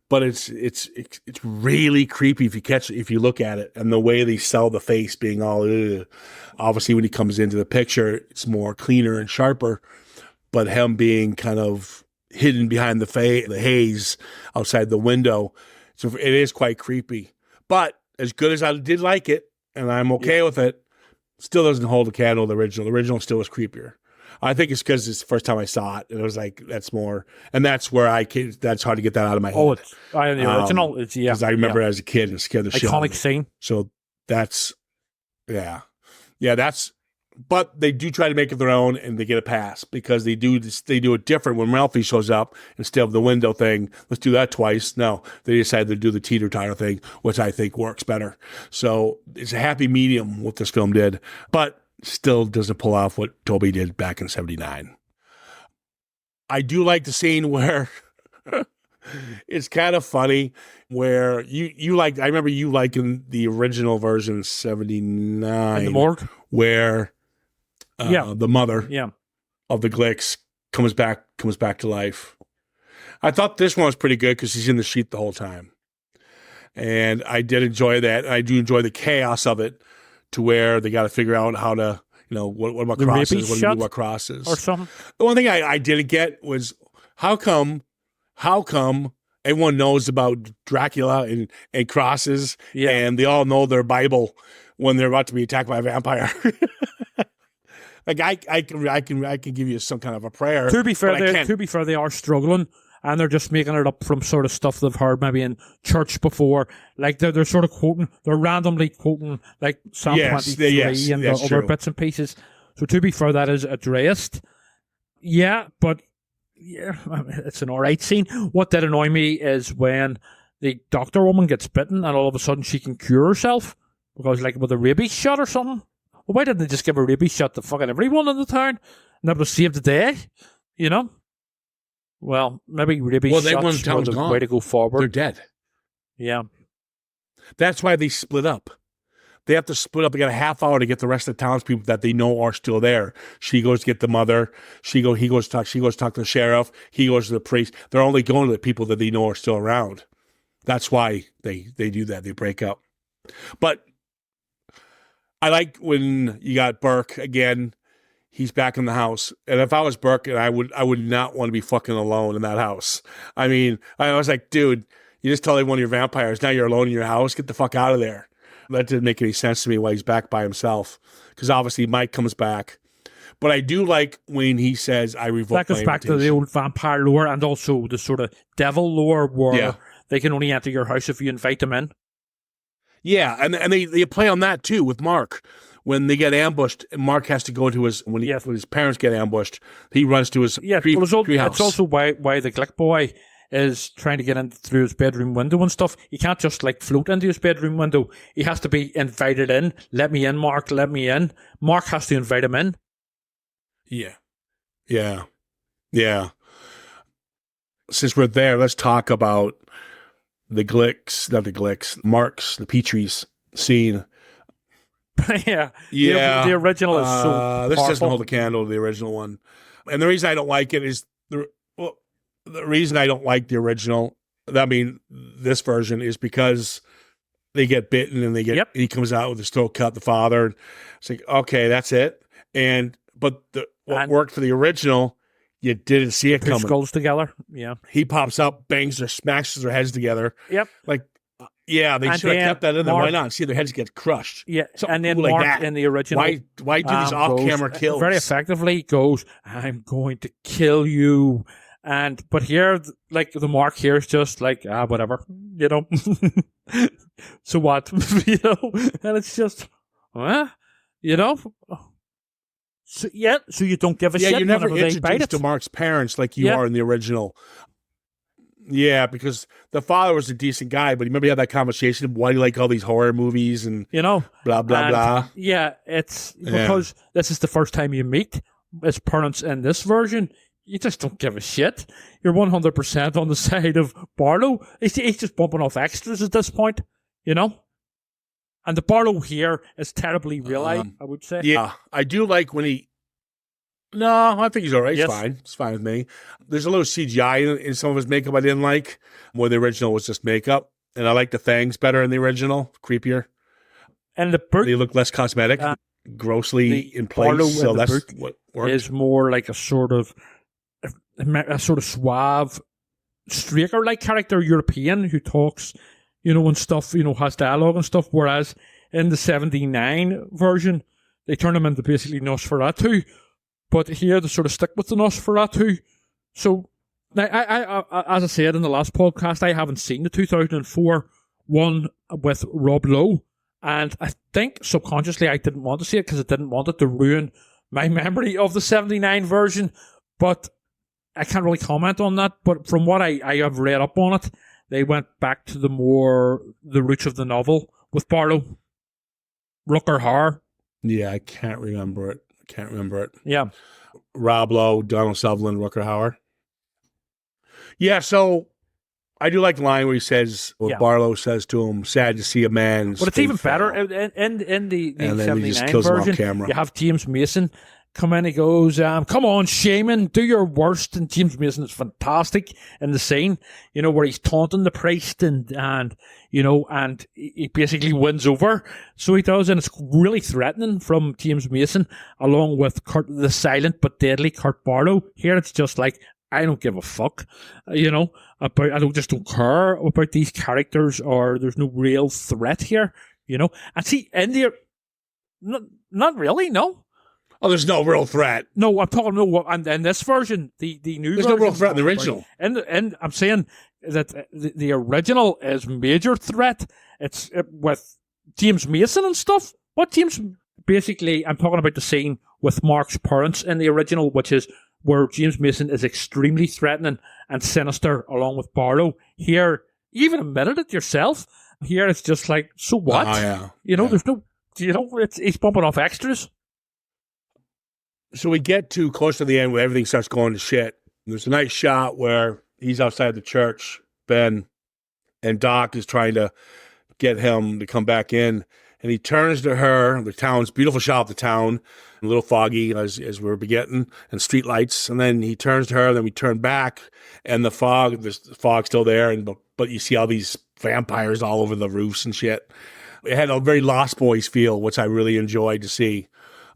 But it's really creepy if you look at it, and the way they sell the face being all obviously when he comes into the picture, it's more cleaner and sharper. But him being kind of hidden behind the haze outside the window. So it is quite creepy. But as good as I did like it, and I'm okay with it, still doesn't hold a candle to the original. The original still was creepier. I think it's because it's the first time I saw it, and it was like, that's more, and that's where that's hard to get that out of my head. Oh, the original. It's because I remember as a kid and scared the shit out of iconic me. scene. So that's, that's. But they do try to make it their own, and they get a pass because they do it different when Ralphie shows up instead of the window thing. Let's do that twice. No, they decided to do the teeter-totter thing, which I think works better. So it's a happy medium what this film did, but still doesn't pull off what Toby did back in '79. I do like the scene where it's kind of funny where you like. I remember you liking the original version '79 in the morgue, where the mother of the Glicks comes back to life. I thought this one was pretty good because he's in the sheet the whole time, and I did enjoy that. I do enjoy the chaos of it, to where they got to figure out how to, what about the crosses? What do you do shot about crosses or something? The one thing I didn't get was how come everyone knows about Dracula and crosses, and they all know their Bible when they're about to be attacked by a vampire. Like I can give you some kind of a prayer. To be fair, they are struggling, and they're just making it up from sort of stuff they've heard maybe in church before. Like they're sort of they're randomly quoting like Psalm 23 and the other bits and pieces. So to be fair, that is addressed. Yeah, but it's an alright scene. What did annoy me is when the doctor woman gets bitten, and all of a sudden she can cure herself because like with a rabies shot or something. Well, why didn't they just give a rabies shot to fucking everyone in the town? And that would have saved the day, Well, maybe rabies shots were the way to go forward. They're dead. Yeah. That's why they split up. They have to split up. They got a half hour to get the rest of the townspeople that they know are still there. She goes to get the mother. He goes to talk to the sheriff. He goes to the priest. They're only going to the people that they know are still around. That's why they do that. They break up. But I like when you got Burke again. He's back in the house, and if I was Burke, and I would not want to be fucking alone in that house. I mean, I was like, dude, you just told everyone you're vampires. Now you're alone in your house. Get the fuck out of there. That didn't make any sense to me why he's back by himself, because obviously Mike comes back. But I do like when he says, "I revoke." That goes back to the old vampire lore, and also the sort of devil lore where they can only enter your house if you invite them in. Yeah, and they play on that too with Mark. When they get ambushed, and Mark has to go to when his parents get ambushed, he runs to his treehouse. It's also why the Glick boy is trying to get in through his bedroom window and stuff. He can't just like float into his bedroom window. He has to be invited in. Let me in, Mark. Let me in. Mark has to invite him in. Yeah. Since we're there, let's talk about the Glicks, not the Glicks, Mark's, the Petries scene. The original is so this powerful. doesn't hold a candle to the original one. And the reason I don't like it is the reason I don't like the original, this version, is because they get bitten and he comes out with his throat cut, the father. It's like, okay, that's it. But what worked for the original, you didn't see it coming. Skulls together. Yeah. He pops up, smashes their heads together. Yep. Like, yeah, they should have kept that in there. Why not? See their heads get crushed. Yeah, something and then cool Mark like that. In the original, why do these off-camera kills? Very effectively goes, "I'm going to kill you," but here, like the Mark here is just like whatever, So what, and it's just, So you don't give a shit. Yeah, you're never introduced introduced to Mark's parents like you are in the original. Yeah, because the father was a decent guy, but remember he had that conversation of why do you like all these horror movies and blah blah blah. Yeah, it's because this is the first time you meet his parents in this version. You just don't give a shit. You're 100% on the side of Barlow. He's just bumping off extras at this point, And the Barlow here is terribly realized, I would say. Yeah, I do like when he. No, I think he's all right. Yes. It's fine. It's fine with me. There's a little CGI in some of his makeup I didn't like, where the original was just makeup. And I like the fangs better in the original, creepier. And the boot. They look less cosmetic, grossly in place. So that's what works. Is more like a sort of a sort of suave, Straker-like character, European, who talks, and stuff, has dialogue and stuff, whereas in the 79 version, they turn him into basically Nosferatu, but here they sort of stick with the Nosferatu. So, now, I as I said in the last podcast, I haven't seen the 2004 one with Rob Lowe, and I think subconsciously I didn't want to see it because I didn't want it to ruin my memory of the 79 version, but I can't really comment on that. But from what I have read up on it, they went back to the roots of the novel with Barlow. Rutger Hauer. Yeah, I can't remember it. Yeah. Rob Lowe, Donald Sutherland, Rutger Hauer. Yeah, so I do like the line where he says, Barlow says to him, sad to see a man. But it's even better in the and then 79 he just kills him version. off camera. You have James Mason come in, he goes, come on, Shaman, do your worst. And James Mason is fantastic in the scene, where he's taunting the priest and he basically wins over. So he does, and it's really threatening from James Mason, along with the silent but deadly Kurt Barlow. Here it's just like, I don't give a fuck, I don't care about these characters, or there's no real threat here, And see, in there, not really, no. Oh, there's no real threat. No, I'm talking and in this version, the new there's version, no real threat in the original. And I'm saying that the original is major threat. It's with James Mason and stuff. Basically, I'm talking about the scene with Mark's parents in the original, which is where James Mason is extremely threatening and sinister along with Barlow. Here, you even admitted it yourself. Here, it's just like, so what? Oh, yeah. There's no, he's bumping off extras. So we get to close to the end where everything starts going to shit. There's a nice shot where he's outside the church, Ben, and Doc is trying to get him to come back in. And he turns to her, the town's beautiful shot of the town, a little foggy as we're beginning, and street lights. And then he turns to her, then we turn back, and the fog's still there, but you see all these vampires all over the roofs and shit. It had a very Lost Boys feel, which I really enjoyed to see.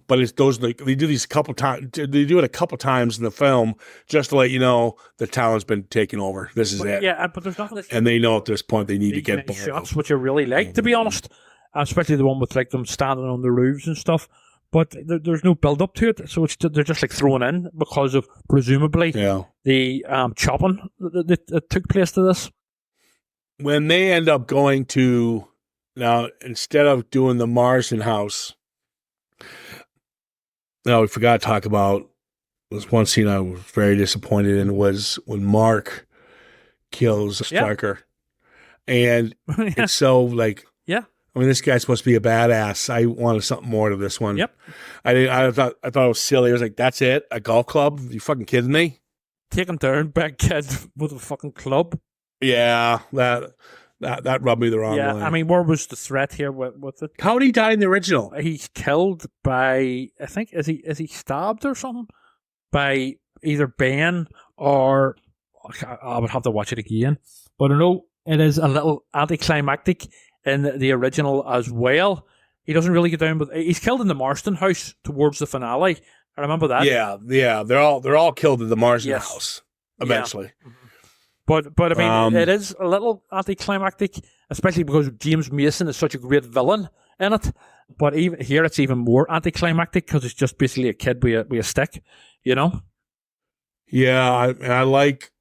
But it's they do these a couple times. They do it a couple times in the film just to let you know the town's been taken over. This is it. Yeah, but there's nothing. And they know at this point they need to get shots, which I really like, to be honest. Especially the one with like them standing on the roofs and stuff. But there's no build up to it, so they're just like thrown in because of presumably the chopping that took place to this. When they end up going to now, instead of doing the Marsden house. Now, we forgot to talk about this one scene I was very disappointed in was when Mark kills Striker. And it's so like, I mean, this guy's supposed to be a badass. I wanted something more to this one. Yep. I thought it was silly. I was like, that's it? A golf club? You fucking kidding me? Take him down, big kid with a fucking club. Yeah, that rubbed me the wrong way. I mean, where was the threat here with it? How did he die in the original? He's killed by, I think, is he stabbed or something? By either Ben or, I would have to watch it again. But I know it is a little anticlimactic in the original as well. He doesn't really get down, but he's killed in the Marston house towards the finale. I remember that. Yeah, they're all killed in the Marston house eventually. Yeah. But I mean, it is a little anticlimactic, especially because James Mason is such a great villain in it. But even here, it's even more anticlimactic because it's just basically a kid with a stick, you know? Yeah, I like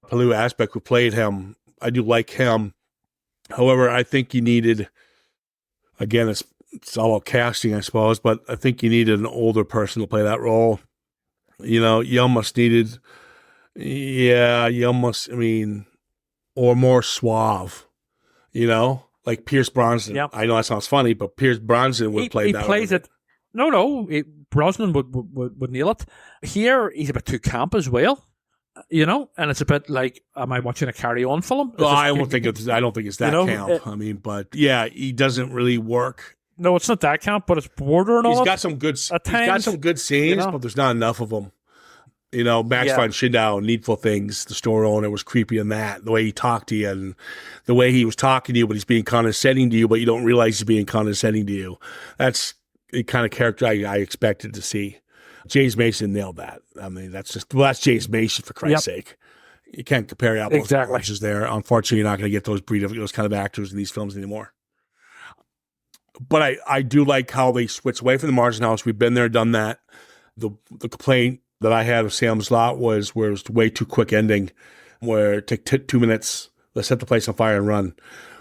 Palou Aspect who played him. I do like him. However, I think you needed, again, it's all about casting, I suppose, but I think you needed an older person to play that role. You know, you almost needed, or more suave, you know, like Pierce Brosnan. Yep. I know that sounds funny, but Pierce Brosnan would play that. He plays it. No, Brosnan would nail it. Here, he's a bit too camp as well. You know, and it's a bit like, am I watching a Carry On film? Well, I don't think it's that camp. I mean, but yeah, he doesn't really work. No, it's not that camp, but it's bordering on. He's got some good scenes, you know? But there's not enough of them. You know, Max von Sydow, Needful Things, the store owner was creepy in that. The way he talked to you and the way he was talking to you, but he's being condescending to you, but you don't realize he's being condescending to you. That's the kind of character I expected to see. James Mason nailed that. I mean, that's James Mason, for Christ's sake. You can't compare apples Exactly. to oranges there. Unfortunately, you're not going to get those kind of actors in these films anymore. But I do like how they switch away from the Martian house. We've been there, done that. The complaint that I had of Salem's Lot was where it was way too quick ending, where it took 2 minutes, let's set the place on fire and run.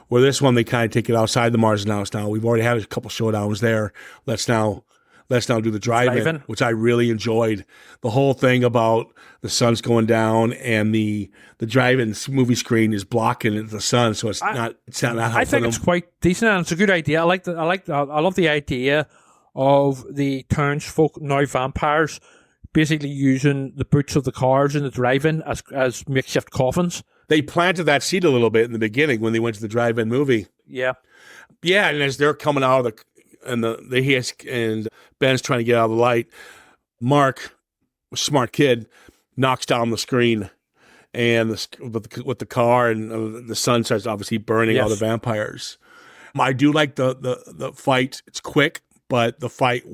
Where this one, they kind of take it outside the Martian house now. We've already had a couple showdowns there. Let's now do the drive-in, which I really enjoyed. The whole thing about the sun's going down and the drive-in movie screen is blocking the sun, so it's not helping I think it's quite decent and it's a good idea. I love the idea of the townsfolk, now vampires, basically using the boots of the cars in the drive-in as makeshift coffins. They planted that seed a little bit in the beginning when they went to the drive-in movie. Yeah. Yeah, and as they're coming out of and Ben's trying to get out of the light, Mark, a smart kid, knocks down the screen and with the car, and the sun starts obviously burning all the vampires. I do like the fight. It's quick, but the fight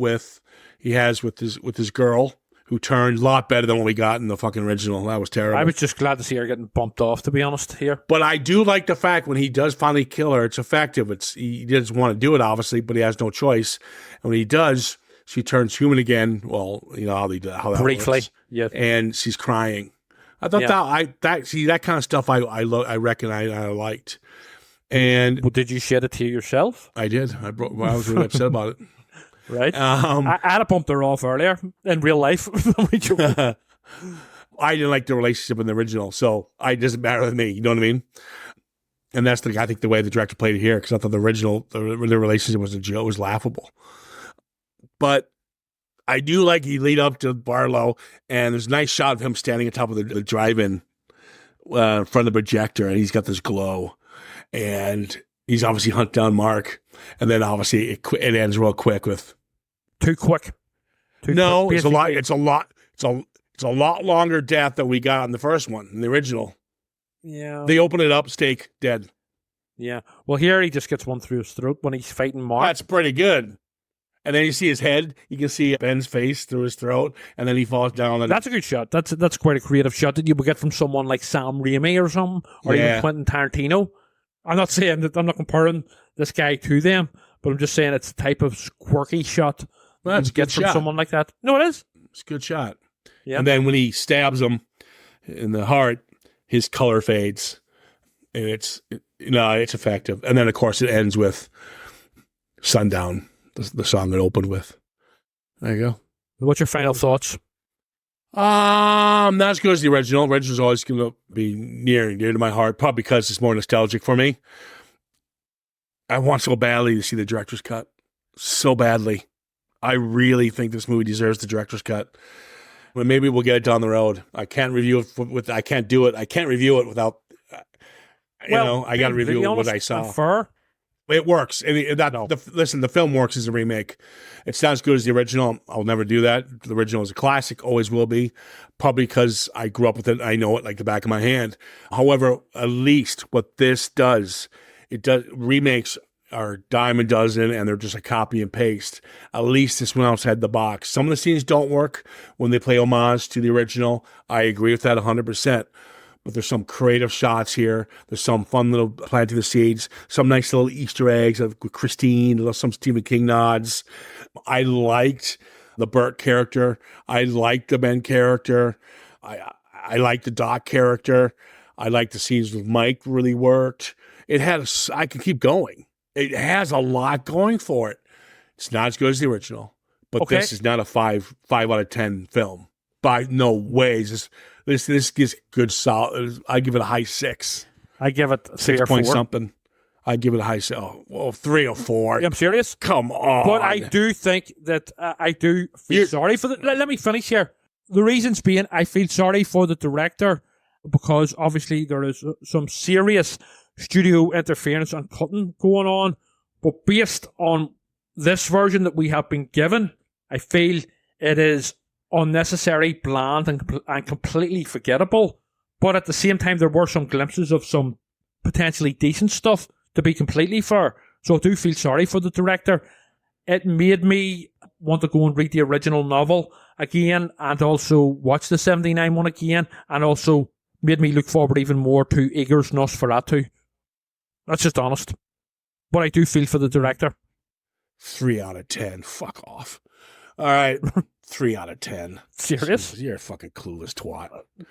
he has with his girl, who turned a lot better than what we got in the fucking original. That was terrible. I was just glad to see her getting bumped off, to be honest, here. But I do like the fact when he does finally kill her, it's effective. He doesn't want to do it, obviously, but he has no choice. And when he does, she turns human again. Well, you know how that briefly, works. Yeah, and she's crying. I thought that kind of stuff I reckon I liked. And did you shed a tear yourself? I did. I was really upset about it. Right. I had bumped her off earlier in real life. I didn't like the relationship in the original, so it doesn't matter with me. You know what I mean? And that's I think the way the director played it here, because I thought the relationship was laughable. But I do like he lead up to Barlow, and there's a nice shot of him standing on top of the drive-in in front of the projector, and he's got this glow, and he's obviously hunt down Mark, and then obviously it ends real quick with too quick. It's a lot longer death than we got in the first one, in the original. Yeah, they open it up, Steak dead. Yeah, well here he just gets one through his throat when he's fighting Mark. That's pretty good. And then you see his head. You can see Ben's face through his throat, and then he falls down. That's a good shot. That's quite a creative shot that you would get from someone like Sam Raimi or something, or even Quentin Tarantino. I'm not saying that I'm not comparing this guy to them, but I'm just saying it's a type of quirky shot you get from someone like that. No, it is. It's a good shot. Yeah. And then when he stabs him in the heart, his color fades, and it's effective. And then of course it ends with Sundown, the song it opened with. There you go. What's your final thoughts? Not as good as the original. The original's always going to be near and dear to my heart, probably because it's more nostalgic for me. I want so badly to see the director's cut. So badly. I really think this movie deserves the director's cut. But maybe we'll get it down the road. I can't review it I can't do it. I can't review it without, I got to review what I saw. It works. Listen, the film works as a remake. It's not as good as the original. I'll never do that. The original is a classic, always will be. Probably because I grew up with it. I know it like the back of my hand. However, at least what this does, remakes are a dime a dozen, and they're just a copy and paste. At least this one outside the box. Some of the scenes don't work when they play homage to the original. I agree with that 100%. But there's some creative shots here. There's some fun little planting the seeds, some nice little Easter eggs with Christine, some Stephen King nods. I liked the Burt character. I liked the Ben character. I liked the Doc character. I liked the scenes with Mike, really worked. I could keep going. It has a lot going for it. It's not as good as the original, but this is not a 5 out of 10 film. By no ways. This is good solid. I give it a high 6. I give it 6 point something. I give it a high 3 or 4. I'm serious. Come on. But I do think that I do feel sorry for let me finish here. The reasons being, I feel sorry for the director because obviously there is some serious studio interference and cutting going on. But based on this version that we have been given, I feel it is unnecessary, bland, and completely forgettable. But at the same time, there were some glimpses of some potentially decent stuff, to be completely fair. So I do feel sorry for the director. It made me want to go and read the original novel again and also watch the 79 one again, and also made me look forward even more to Igor's Nosferatu. That's just honest. But I do feel for the director. 3 out of 10. Fuck off. All right. 3 out of 10. Serious? You're a fucking clueless twat.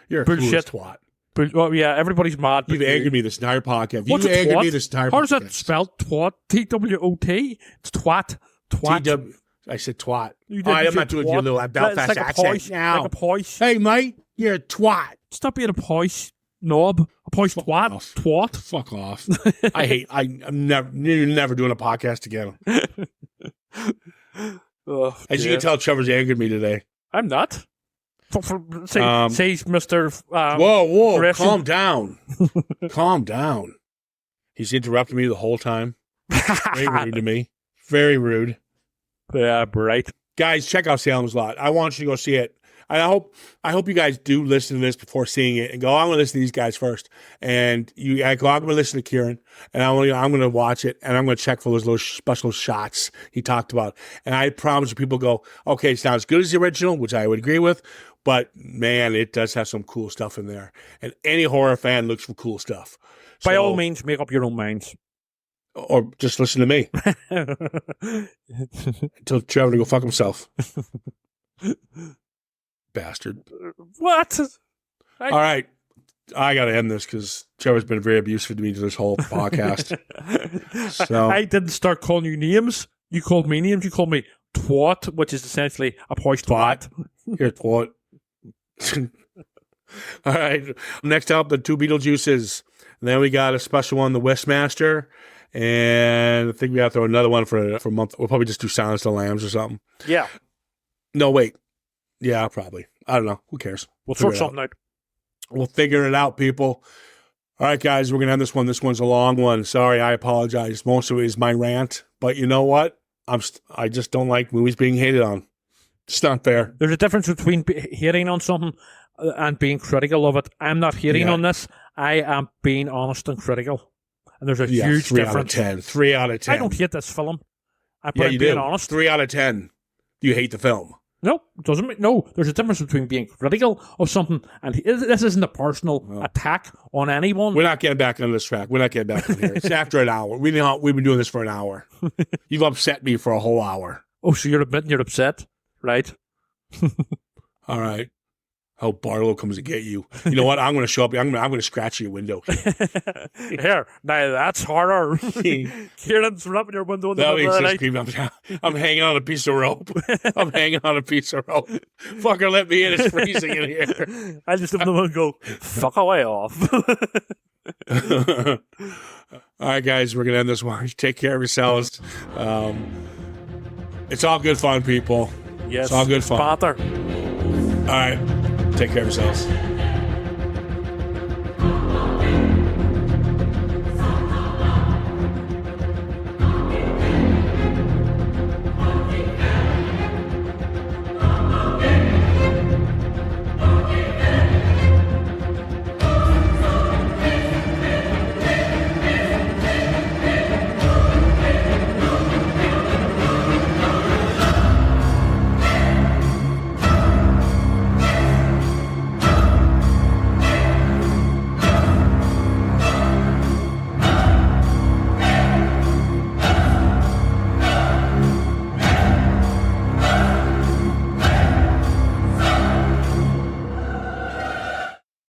You're a Bullshit. clueless twat. But, well, yeah, everybody's mad. You've angered me this entire podcast. What's You've a angered twat? me this entire podcast. How does that spell twat? T-W-O-T? It's twat. Twat. T-W. I said twat. You All right, you I'm not said doing your twat. little Belfast It's like accent a poish, now. Like a poish. Hey, mate, you're a twat. Stop being a poish knob. A poish twat. off. Twat. Fuck off. I'm never doing a podcast again. Oh, As you can tell, Trevor's angered me today. I'm not. Says Mr. Whoa, Gresham. calm down. Calm down. He's interrupting me the whole time. Very rude to me. Very rude. Yeah, right. Guys, check out Salem's Lot. I want you to go see it. And I hope you guys do listen to this before seeing it and go, I'm going to listen to these guys first. And I'm going to listen to Ciaran, and I'm going to watch it, and I'm going to check for those little special shots he talked about. And I promise you, people go, okay, it's not as good as the original, which I would agree with, but man, it does have some cool stuff in there. And any horror fan looks for cool stuff. By all means, make up your own minds. Or just listen to me. Tell Trevor to go fuck himself. Bastard. What? All right. I got to end this because Trevor's been very abusive to me to this whole podcast. So I didn't start calling you names. You called me names. You called me twat, which is essentially a posh twat. Here, twat. All right. Next up, the 2 Beetlejuices. And then we got a special one, the Westmaster. And I think we have to throw another one for a month. We'll probably just do Silence of the Lambs or something. Yeah. No, wait. Yeah, probably. I don't know. Who cares? We'll sort something out. We'll figure it out, people. All right, guys, we're going to end this one. This one's a long one. Sorry, I apologize. Most of it is my rant. But you know what? I just don't like movies being hated on. It's not fair. There's a difference between hating on something and being critical of it. I'm not hating on this. I am being honest and critical. And there's a huge 3 difference. out of 10. 3 out of 10. I don't hate this film. I'm you being do. honest. 3 out of 10. You hate the film. No, it doesn't. No, there's a difference between being critical of something and this isn't a personal attack on anyone. We're not getting back on this track. We're not getting back on here. It's after an hour. We've been doing this for an hour. You've upset me for a whole hour. Oh, so you're admitting you're upset, right? All right. Hope Barlow comes to get you. You know what? I'm going to show up. I'm going to scratch your window. Here, now that's horror. Kieran's rubbing your window in the That middle of makes the sense, night. creepy. I'm hanging on a piece of rope. I'm hanging on a piece of rope. Fucker, let me in. It's freezing in here. I just open the window and go, fuck away off. All right, guys, we're going to end this one. Take care of yourselves. It's all good fun, people. Yes. It's all good fun. Father. All right. Take care of yourselves.